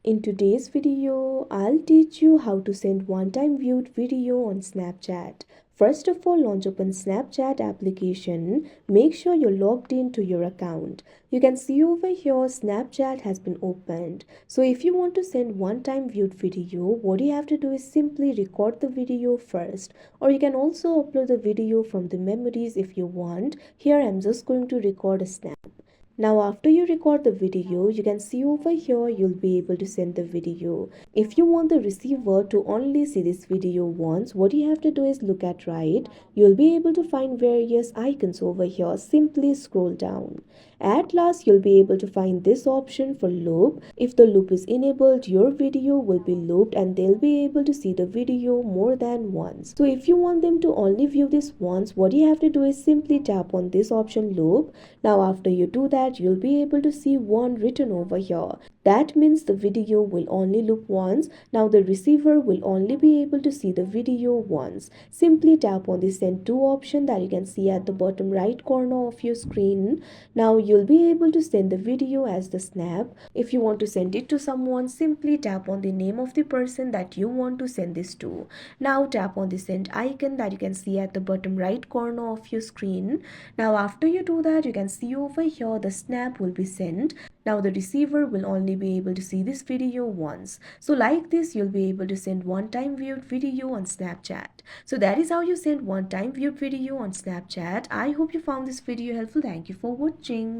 In today's video, I'll teach you how to send one-time viewed video on Snapchat. First of all, launch open Snapchat application. Make sure you're logged into your account. You can see over here Snapchat has been opened. So if you want to send one-time viewed video, what you have to do is simply record the video first. Or you can also upload the video from the memories if you want. Here I'm just going to record a snap. Now after you record the video, you can see over here you'll be able to send the video. If you want the receiver to only see this video once, what you have to do is look at right. You'll be able to find various icons over here. Simply scroll down. At last, you'll be able to find this option for loop. If the loop is enabled, your video will be looped and they'll be able to see the video more than once. So if you want them to only view this once, what you have to do is simply tap on this option loop. Now after you do that, you'll be able to see one written over here. That means the video will only loop once. Now the receiver will only be able to see the video once. Simply tap on the send to option that you can see at the bottom right corner of your screen. Now you'll be able to send the video as the snap. If you want to send it to someone, simply tap on the name of the person that you want to send this to. Now tap on the send icon that you can see at the bottom right corner of your screen. Now after you do that, you can see over here the snap will be sent. Now the receiver will only be able to see this video once. So like this, you'll be able to send one-time viewed video on Snapchat. So that is how you send one-time viewed video on Snapchat. I hope you found this video helpful. Thank you for watching.